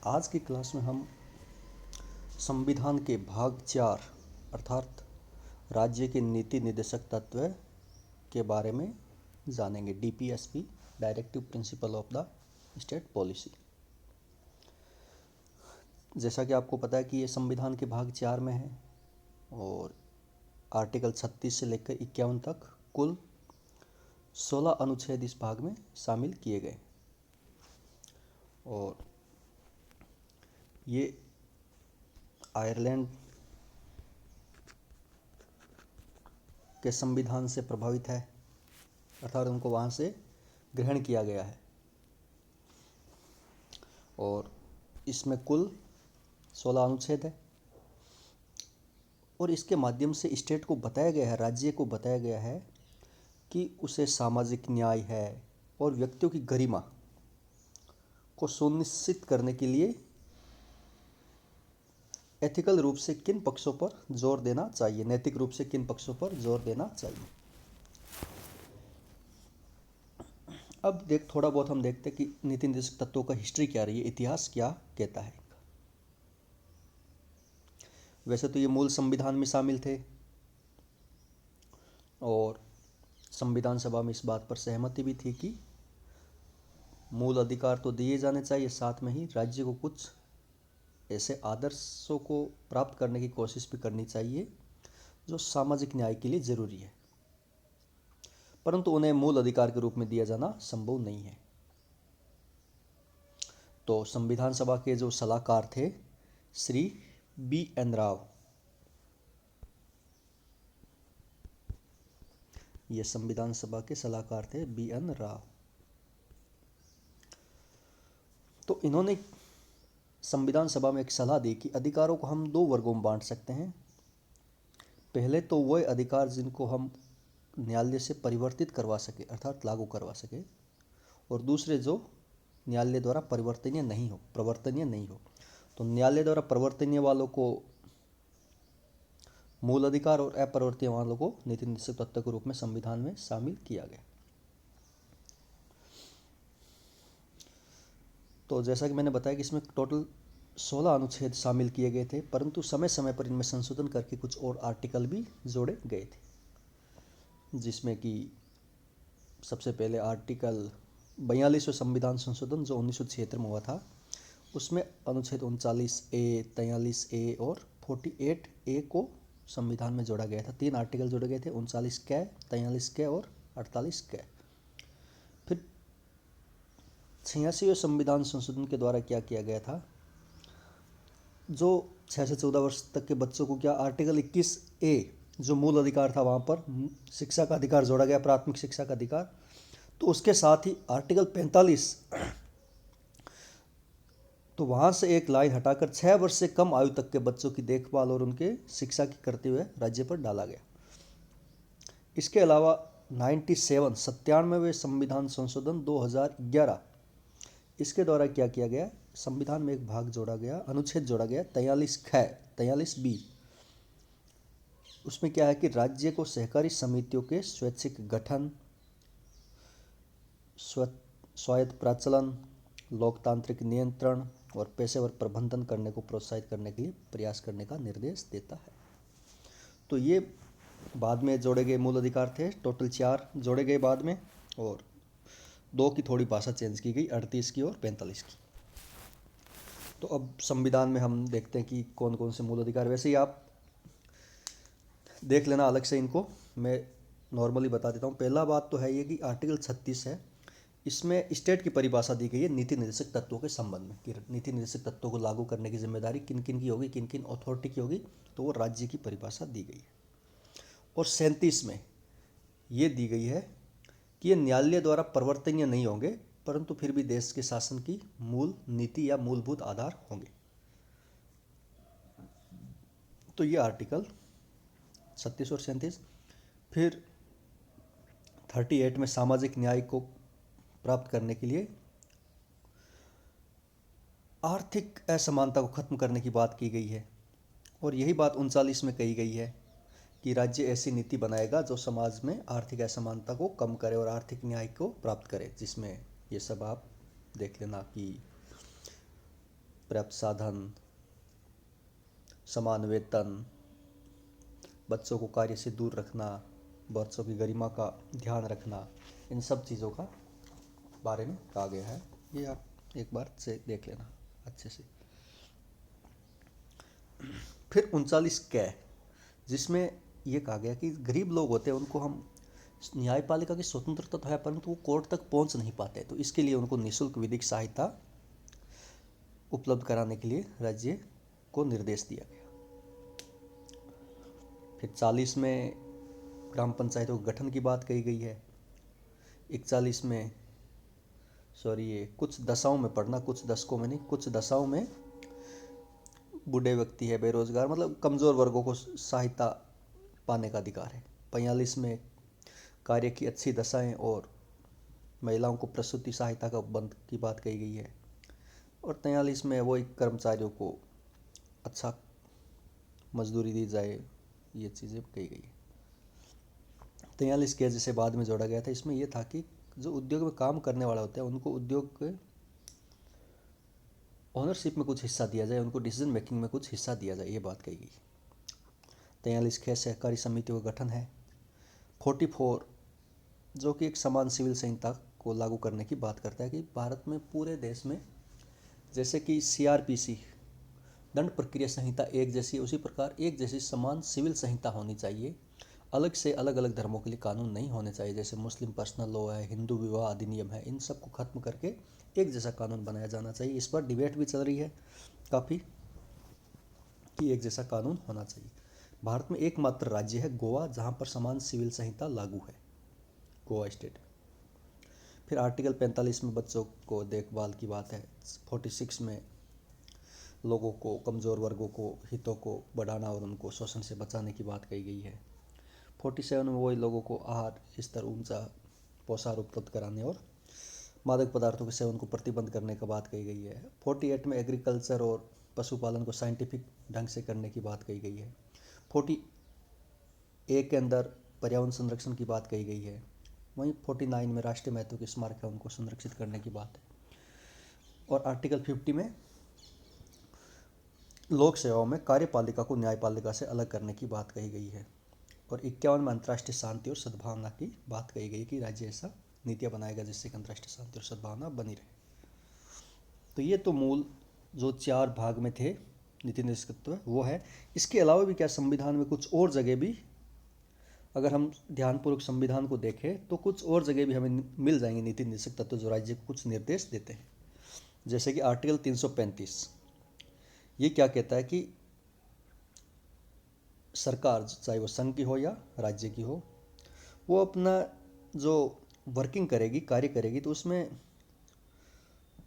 आज की क्लास में हम संविधान के भाग 4 अर्थात राज्य के नीति निर्देशक तत्व के बारे में जानेंगे। DPSP, directive principle of the state policy. जैसा कि आपको पता है कि ये संविधान के भाग 4 में है और आर्टिकल 36 से लेकर 51 तक कुल 16 अनुच्छेद इस भाग में शामिल किए गए और ये आयरलैंड के संविधान से प्रभावित है, अर्थात उनको वहाँ से ग्रहण किया गया है और इसमें कुल 16 अनुच्छेद है और इसके माध्यम से स्टेट को बताया गया है, राज्य को बताया गया है कि उसे सामाजिक न्याय है और व्यक्तियों की गरिमा को सुनिश्चित करने के लिए एथिकल रूप से किन पक्षों पर जोर देना चाहिए, नैतिक रूप से किन पक्षों पर जोर देना चाहिए। अब थोड़ा बहुत हम देखते हैं कि नीति निर्देशक तत्वों का हिस्ट्री क्या रही है, इतिहास क्या कहता है। वैसे तो ये मूल संविधान में शामिल थे और संविधान सभा में इस बात पर सहमति भी थी कि मूल अधिकार तो दिए जाने चाहिए, साथ में ही राज्य को कुछ ऐसे आदर्शों को प्राप्त करने की कोशिश भी करनी चाहिए जो सामाजिक न्याय के लिए जरूरी है, परंतु उन्हें मूल अधिकार के रूप में दिया जाना संभव नहीं है। तो संविधान सभा के जो सलाहकार थे श्री बी.एन. राव, ये संविधान सभा के सलाहकार थे बी.एन. राव। तो इन्होंने संविधान सभा में एक सलाह दी कि अधिकारों को हम दो वर्गों में बांट सकते हैं। पहले तो वह अधिकार जिनको हम न्यायालय से परिवर्तित करवा सके अर्थात लागू करवा सके, और दूसरे जो न्यायालय द्वारा प्रवर्तनीय नहीं हो। तो न्यायालय द्वारा प्रवर्तनीय वालों को मूल अधिकार और अपरिवर्तनीय वालों को नीति निर्देशक तत्व के रूप में संविधान में शामिल किया गया। तो जैसा कि मैंने बताया कि इसमें टोटल 16 अनुच्छेद शामिल किए गए थे, परंतु समय समय पर इनमें संशोधन करके कुछ और आर्टिकल भी जोड़े गए थे, जिसमें कि सबसे पहले आर्टिकल 42वें संविधान संशोधन जो 1976 में हुआ था, उसमें अनुच्छेद 39A, 43A और 48A को संविधान में जोड़ा गया था। 3 आर्टिकल जोड़े गए थे, 39 कै, 43 कै और 48 कै। फिर 86वें संविधान संशोधन के द्वारा क्या किया गया था, जो 6 से 14 वर्ष तक के बच्चों को क्या आर्टिकल 21A जो मूल अधिकार था, वहाँ पर शिक्षा का अधिकार जोड़ा गया, प्राथमिक शिक्षा का अधिकार। तो उसके साथ ही आर्टिकल 45, तो वहाँ से एक लाइन हटाकर 6 वर्ष से कम आयु तक के बच्चों की देखभाल और उनके शिक्षा की करते हुए राज्य पर डाला गया। इसके अलावा 97वें संविधान संशोधन 2011, इसके द्वारा क्या किया गया, संविधान में एक भाग जोड़ा गया, अनुच्छेद जोड़ा गया 43B। उसमें क्या है कि राज्य को सहकारी समितियों के स्वैच्छिक गठन, स्वायत्त प्रचलन, लोकतांत्रिक नियंत्रण और पेशेवर प्रबंधन करने को प्रोत्साहित करने के लिए प्रयास करने का निर्देश देता है। तो ये बाद में जोड़े गए मूल अधिकार थे, टोटल 4 जोड़े गए बाद में, और 2 की थोड़ी भाषा चेंज की गई, 38 की और 45 की। तो अब संविधान में हम देखते हैं कि कौन कौन से मूल अधिकार, वैसे ही आप देख लेना अलग से, इनको मैं नॉर्मली बता देता हूँ। पहला बात तो है ये कि आर्टिकल 36 है, इसमें स्टेट की परिभाषा दी गई है नीति निर्देशक तत्वों के संबंध में कि नीति निर्देशक तत्वों को लागू करने की जिम्मेदारी किन किन की होगी, किन किन अथॉरिटी की होगी, तो वो राज्य की परिभाषा दी गई है। और 37 में ये दी गई है कि ये न्यायालय द्वारा प्रवर्तनीय नहीं होंगे, परंतु फिर भी देश के शासन की मूल नीति या मूलभूत आधार होंगे। तो ये आर्टिकल 36 और 37। फिर 38 में सामाजिक न्याय को प्राप्त करने के लिए आर्थिक असमानता को खत्म करने की बात की गई है, और यही बात 39 में कही गई है कि राज्य ऐसी नीति बनाएगा जो समाज में आर्थिक असमानता को कम करे और आर्थिक न्याय को प्राप्त करे, जिसमें ये सब आप देख लेना कि पर्याप्त साधन, समान वेतन, बच्चों को कार्य से दूर रखना, बच्चों की गरिमा का ध्यान रखना, इन सब चीज़ों का बारे में कहा गया है। ये आप एक बार से देख लेना अच्छे से। फिर 39 कै, जिसमें ये कहा गया कि गरीब लोग होते हैं उनको हम, न्यायपालिका की स्वतंत्रता तो है परंतु वो कोर्ट तक पहुंच नहीं पाते, तो इसके लिए उनको निःशुल्क विधिक सहायता उपलब्ध कराने के लिए राज्य को निर्देश दिया गया। फिर 40 में ग्राम पंचायतों के गठन की बात कही गई है। 41 में, ये कुछ दशाओं में पढ़ना, कुछ दशकों में नहीं, कुछ दशाओं में बूढ़े व्यक्ति है, बेरोजगार, मतलब कमज़ोर वर्गों को सहायता पाने का अधिकार है। 45 में कार्य की अच्छी दशाएं और महिलाओं को प्रसूति सहायता का बंद की बात कही गई है। और 43 में वो एक कर्मचारियों को अच्छा मजदूरी दी जाए, ये चीज़ें कही गई है। 43 के जिसे बाद में जोड़ा गया था, इसमें यह था कि जो उद्योग में काम करने वाला होता है उनको उद्योग के ओनरशिप में कुछ हिस्सा दिया जाए, उनको डिसीजन मेकिंग में कुछ हिस्सा दिया जाए, ये बात कही गई। 43 के सहकारी समितियों का गठन है। 44 जो कि एक समान सिविल संहिता को लागू करने की बात करता है कि भारत में पूरे देश में जैसे कि CRPC दंड प्रक्रिया संहिता एक जैसी, उसी प्रकार एक जैसी समान सिविल संहिता होनी चाहिए। अलग से अलग अलग धर्मों के लिए कानून नहीं होने चाहिए, जैसे मुस्लिम पर्सनल लॉ है, हिंदू विवाह अधिनियम है, इन सब को खत्म करके एक जैसा कानून बनाया जाना चाहिए। इस पर डिबेट भी चल रही है काफ़ी कि एक जैसा कानून होना चाहिए। भारत में एकमात्र राज्य है गोवा जहाँ पर समान सिविल संहिता लागू है, गोवा स्टेट। फिर आर्टिकल 45 में बच्चों को देखभाल की बात है। 46 में लोगों को, कमज़ोर वर्गों को, हितों को बढ़ाना और उनको शोषण से बचाने की बात कही गई है। 47 में वही लोगों को आहार स्तर ऊंचा पोषाहार उपलब्ध कराने और मादक पदार्थों के सेवन को प्रतिबंध करने का बात कही गई है। 48 में एग्रीकल्चर और पशुपालन को साइंटिफिक ढंग से करने की बात कही गई है। 48 के अंदर पर्यावरण संरक्षण की बात कही गई है। वहीं 49 में राष्ट्रीय महत्व के स्मारक है उनको संरक्षित करने की बात है। और आर्टिकल 50 में लोक सेवाओं में कार्यपालिका को न्यायपालिका से अलग करने की बात कही गई है। और 51 में अंतर्राष्ट्रीय शांति और सद्भावना की बात कही गई कि राज्य ऐसा नीतियाँ बनाएगा जिससे कि अंतर्राष्ट्रीय शांति और सद्भावना बनी रहे। तो ये तो मूल जो 4 भाग में थे नीति निष्कत्व वो है। इसके अलावा भी क्या संविधान में कुछ और जगह भी, अगर हम ध्यानपूर्वक संविधान को देखें तो कुछ और जगह भी हमें मिल जाएंगे नीति निषेध तत्व जो राज्य को कुछ निर्देश देते हैं। जैसे कि आर्टिकल 335 ये क्या कहता है कि सरकार, चाहे वो संघ की हो या राज्य की हो, वो अपना जो वर्किंग करेगी, कार्य करेगी, तो उसमें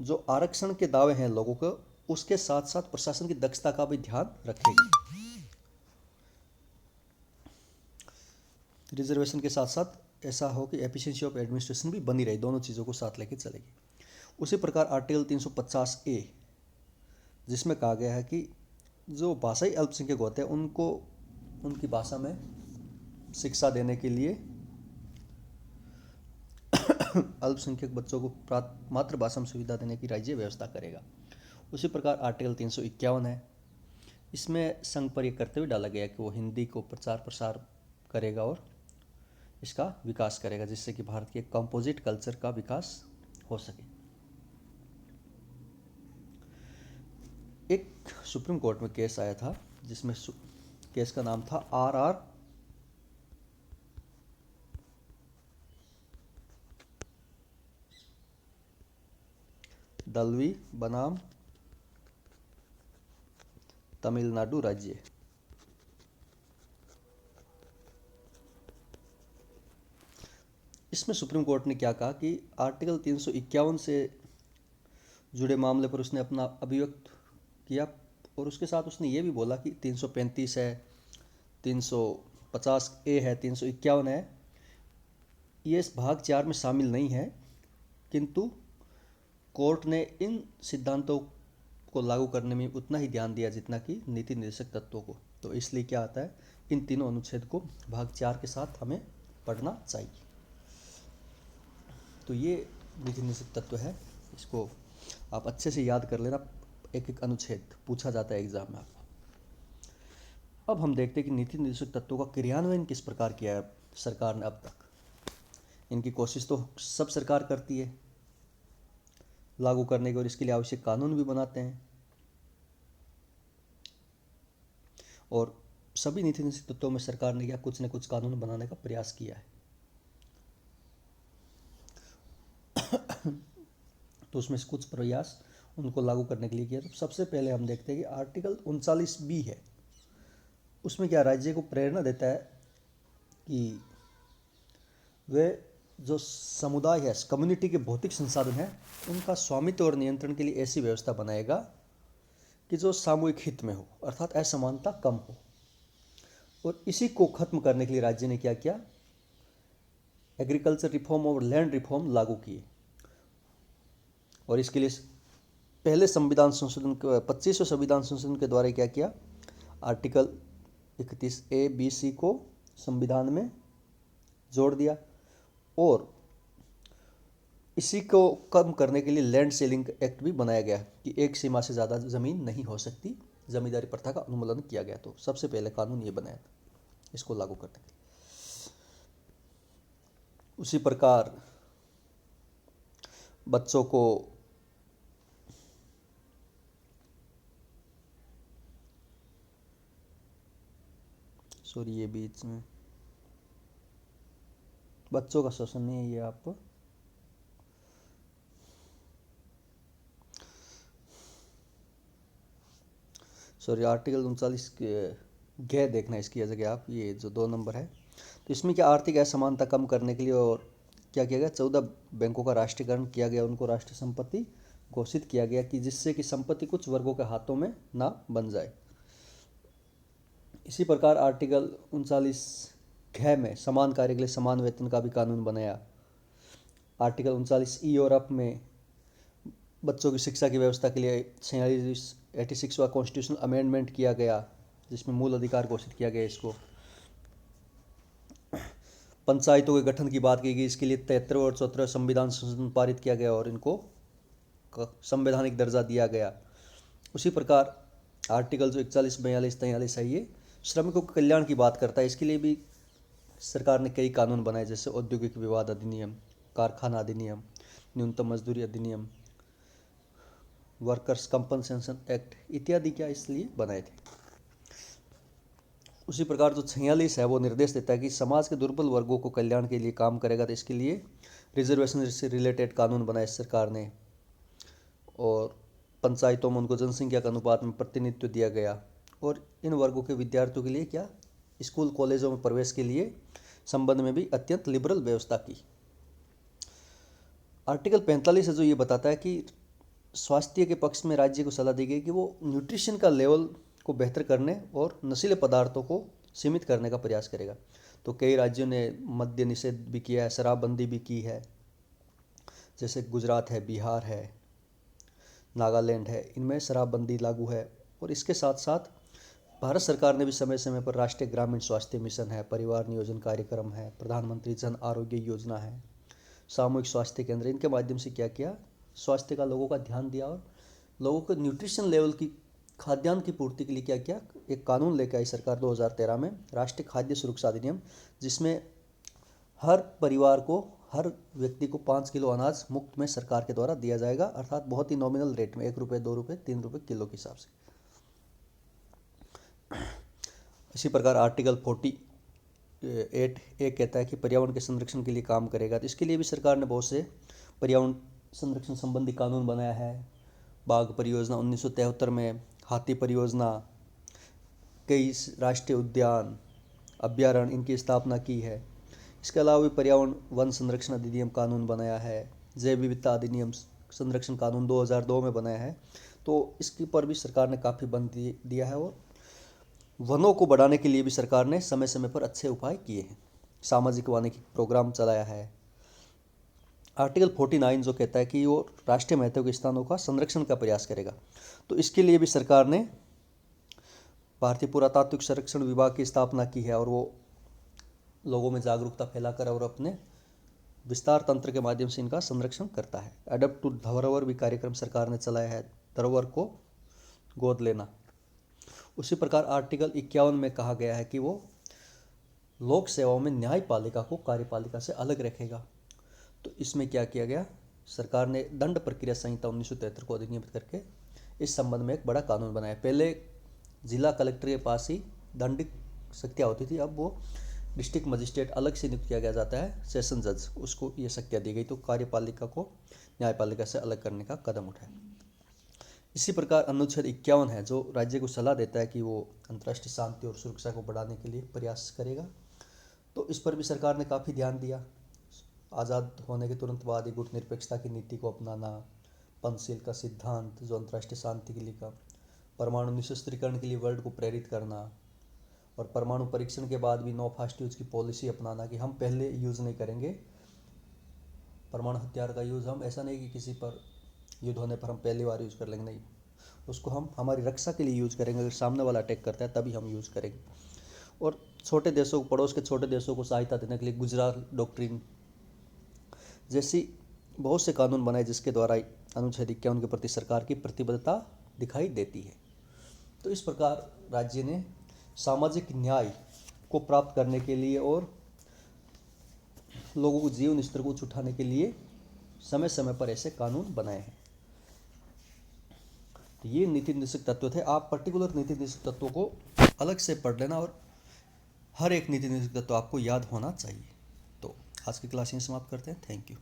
जो आरक्षण के दावे हैं लोगों को, उसके साथ साथ प्रशासन की दक्षता का भी ध्यान रखेगी। रिजर्वेशन के साथ साथ ऐसा हो कि एफिशिएंसी ऑफ एडमिनिस्ट्रेशन भी बनी रहे, दोनों चीज़ों को साथ लेके चलेगी। उसी प्रकार आर्टिकल 350A जिसमें कहा गया है कि जो भाषाई अल्पसंख्यक होते हैं उनको उनकी भाषा में शिक्षा देने के लिए अल्पसंख्यक बच्चों को मातृभाषा में सुविधा देने की राज्य व्यवस्था करेगा। उसी प्रकार आर्टिकल 351 है, इसमें संघ पर यह कर्तव्य डाला गया कि वो हिंदी को प्रचार प्रसार करेगा और इसका विकास करेगा जिससे कि भारत के कंपोजिट कल्चर का विकास हो सके। एक सुप्रीम कोर्ट में केस आया था जिसमें केस का नाम था RR दलवी बनाम तमिलनाडु राज्य। इसमें सुप्रीम कोर्ट ने क्या कहा कि आर्टिकल 351 से जुड़े मामले पर उसने अपना अभिव्यक्त किया और उसके साथ उसने ये भी बोला कि 335 है, 350A है, 351 है, ये इस भाग 4 में शामिल नहीं है, किंतु कोर्ट ने इन सिद्धांतों को लागू करने में उतना ही ध्यान दिया जितना कि नीति निर्देशक तत्वों को। तो इसलिए क्या आता है, इन तीनों अनुच्छेद को भाग 4 के साथ हमें पढ़ना चाहिए। तो ये नीति निर्देशक तत्व है, इसको आप अच्छे से याद कर लेना। एक एक अनुच्छेद पूछा जाता है एग्जाम में आपको। अब हम देखते हैं कि नीति निर्देशक तत्वों का क्रियान्वयन किस प्रकार किया है सरकार ने अब तक। इनकी कोशिश तो सब सरकार करती है लागू करने की, और इसके लिए आवश्यक कानून भी बनाते हैं, और सभी नीति निर्देशक तत्वों में सरकार ने क्या कुछ न कुछ कानून बनाने का प्रयास किया है। तो उसमें से कुछ प्रयास उनको लागू करने के लिए किया। तो सबसे पहले हम देखते हैं कि आर्टिकल 39B है, उसमें क्या राज्य को प्रेरणा देता है कि वे जो समुदाय है, कम्युनिटी के भौतिक संसाधन हैं, उनका स्वामित्व और नियंत्रण के लिए ऐसी व्यवस्था बनाएगा कि जो सामूहिक हित में हो, अर्थात असमानता कम हो। और इसी को खत्म करने के लिए राज्य ने क्या किया, एग्रीकल्चर रिफॉर्म और लैंड रिफॉर्म लागू किए। और इसके लिए पहले संविधान संशोधन 25वें संविधान संशोधन के द्वारा क्या किया, आर्टिकल 31A-B-C को संविधान में जोड़ दिया, और इसी को कम करने के लिए लैंड सेलिंग एक्ट भी बनाया गया कि एक सीमा से ज़्यादा ज़मीन नहीं हो सकती, जमींदारी प्रथा का उन्मूलन किया गया। तो सबसे पहले कानून ये बनाया था इसको लागू करने के लिए। उसी प्रकार बच्चों को ये बीच में बच्चों का शोषण नहीं है, ये आप आर्टिकल 39 के देखना इसकी जगह आप ये जो 2 नंबर है। तो इसमें क्या आर्थिक असमानता कम करने के लिए और क्या किया गया, 14 बैंकों का राष्ट्रीयकरण किया गया, उनको राष्ट्रीय संपत्ति घोषित किया गया कि जिससे कि संपत्ति कुछ वर्गों के हाथों में ना बन जाए। इसी प्रकार आर्टिकल 39 में समान कार्य के लिए समान वेतन का भी कानून बनाया। आर्टिकल 39E और अप में बच्चों की शिक्षा की व्यवस्था के लिए 86वां कॉन्स्टिट्यूशनल अमेंडमेंट किया गया, जिसमें मूल अधिकार घोषित किया गया इसको। पंचायतों के गठन की बात की गई, इसके लिए 73 और 74 संविधान संशोधन पारित किया गया और इनको संवैधानिक दर्जा दिया गया। उसी प्रकार आर्टिकल जो 41, 42, 43 है, ये श्रमिकों के कल्याण की बात करता है। इसके लिए भी सरकार ने कई कानून बनाए, जैसे औद्योगिक विवाद अधिनियम, कारखाना अधिनियम, न्यूनतम मजदूरी अधिनियम, वर्कर्स कंपनसेशन एक्ट इत्यादि क्या इसलिए बनाए थे। उसी प्रकार जो 46 है वो निर्देश देता है कि समाज के दुर्बल वर्गों को कल्याण के लिए काम करेगा। तो इसके लिए रिजर्वेशन से रिलेटेड कानून बनाए सरकार ने, और पंचायतों में उनको जनसंख्या के अनुपात में प्रतिनिधित्व दिया गया, और इन वर्गों के विद्यार्थियों के लिए क्या स्कूल कॉलेजों में प्रवेश के लिए संबंध में भी अत्यंत लिबरल व्यवस्था की। आर्टिकल 45 है जो ये बताता है कि स्वास्थ्य के पक्ष में राज्य को सलाह दी गई कि वो न्यूट्रिशन का लेवल को बेहतर करने और नशीले पदार्थों को सीमित करने का प्रयास करेगा। तो कई राज्यों ने मद्य निषेध भी किया है, शराबबंदी भी की है, जैसे गुजरात है, बिहार है, नागालैंड है, इनमें शराबबंदी लागू है। और इसके साथ साथ भारत सरकार ने भी समय समय पर राष्ट्रीय ग्रामीण स्वास्थ्य मिशन है, परिवार नियोजन कार्यक्रम है, प्रधानमंत्री जन आरोग्य योजना है, सामूहिक स्वास्थ्य केंद्र, इनके माध्यम से क्या किया, स्वास्थ्य का लोगों का ध्यान दिया, और लोगों को न्यूट्रिशन लेवल की खाद्यान्न की पूर्ति के लिए क्या किया, एक कानून लेकर आई सरकार 2013 में, राष्ट्रीय खाद्य सुरक्षा अधिनियम, जिसमें हर परिवार को, हर व्यक्ति को 5 किलो अनाज मुफ्त में सरकार के द्वारा दिया जाएगा, अर्थात बहुत ही नॉमिनल रेट में, 1 रुपये, 2 रुपये, 3 रुपये किलो के हिसाब से। इसी प्रकार आर्टिकल 48A कहता है कि पर्यावरण के संरक्षण के लिए काम करेगा। तो इसके लिए भी सरकार ने बहुत से पर्यावरण संरक्षण संबंधी कानून बनाया है। बाघ परियोजना 1973 में, हाथी परियोजना, कई राष्ट्रीय उद्यान, अभ्यारण्य, इनकी स्थापना की है। इसके अलावा भी पर्यावरण वन संरक्षण अधिनियम कानून बनाया है, जैव विविधता अधिनियम संरक्षण कानून 2002 में बनाया है। तो इसके पर भी सरकार ने काफ़ी बल दिया है, और वनों को बढ़ाने के लिए भी सरकार ने समय समय पर अच्छे उपाय किए हैं, सामाजिक वानिकी प्रोग्राम चलाया है। आर्टिकल 49 जो कहता है कि वो राष्ट्रीय महत्व के स्थानों का संरक्षण का प्रयास करेगा। तो इसके लिए भी सरकार ने भारतीय पुरातात्विक संरक्षण विभाग की स्थापना की है, और वो लोगों में जागरूकता फैलाकर और अपने विस्तार तंत्र के माध्यम से इनका संरक्षण करता है। अडप्ट टू धरोहर भी कार्यक्रम सरकार ने चलाया है, धरोहर को गोद लेना। उसी प्रकार आर्टिकल 51 में कहा गया है कि वो लोक सेवाओं में न्यायपालिका को कार्यपालिका से अलग रखेगा। तो इसमें क्या किया गया, सरकार ने दंड प्रक्रिया संहिता 1973 को अधिनियमित करके इस संबंध में एक बड़ा कानून बनाया। पहले जिला कलेक्टर के पास ही दंडिक शक्तियाँ होती थी, अब वो डिस्ट्रिक्ट मजिस्ट्रेट अलग से नियुक्त किया गया जाता है, सेशन जज, उसको ये शक्तियाँ दी गई। तो कार्यपालिका को न्यायपालिका से अलग करने का कदम उठाया। इसी प्रकार अनुच्छेद 51 है जो राज्य को सलाह देता है कि वो अंतर्राष्ट्रीय शांति और सुरक्षा को बढ़ाने के लिए प्रयास करेगा। तो इस पर भी सरकार ने काफ़ी ध्यान दिया। आज़ाद होने के तुरंत बाद ही गुटनिरपेक्षता की नीति को अपनाना, पंचशील का सिद्धांत जो अंतर्राष्ट्रीय शांति के लिए का, परमाणु निशस्त्रीकरण के लिए वर्ल्ड को प्रेरित करना, और परमाणु परीक्षण के बाद भी नो फास्ट यूज की पॉलिसी अपनाना कि हम पहले यूज़ नहीं करेंगे परमाणु हथियार का यूज़। हम ऐसा नहीं कि किसी पर युद्ध होने पर हम पहली बार यूज़ कर लेंगे, नहीं, उसको हम हमारी रक्षा के लिए यूज़ करेंगे। अगर सामने वाला अटैक करता है तभी हम यूज़ करेंगे। और छोटे देशों को, पड़ोस के छोटे देशों को सहायता देने के लिए गुजरात डॉक्ट्रिन जैसी बहुत से कानून बनाए जिसके द्वारा अनुच्छेद 51 के प्रति सरकार की प्रतिबद्धता दिखाई देती है। तो इस प्रकार राज्य ने सामाजिक न्याय को प्राप्त करने के लिए और लोगों को जीवन स्तर को ऊंचा उठाने के लिए समय समय पर ऐसे कानून बनाए हैं। तो ये नीति निर्देशक तत्व थे। आप पर्टिकुलर नीति निर्देशक तत्वों को अलग से पढ़ लेना और हर एक नीति निर्देशक तत्व आपको याद होना चाहिए। तो आज की क्लास यहीं समाप्त करते हैं। Thank you.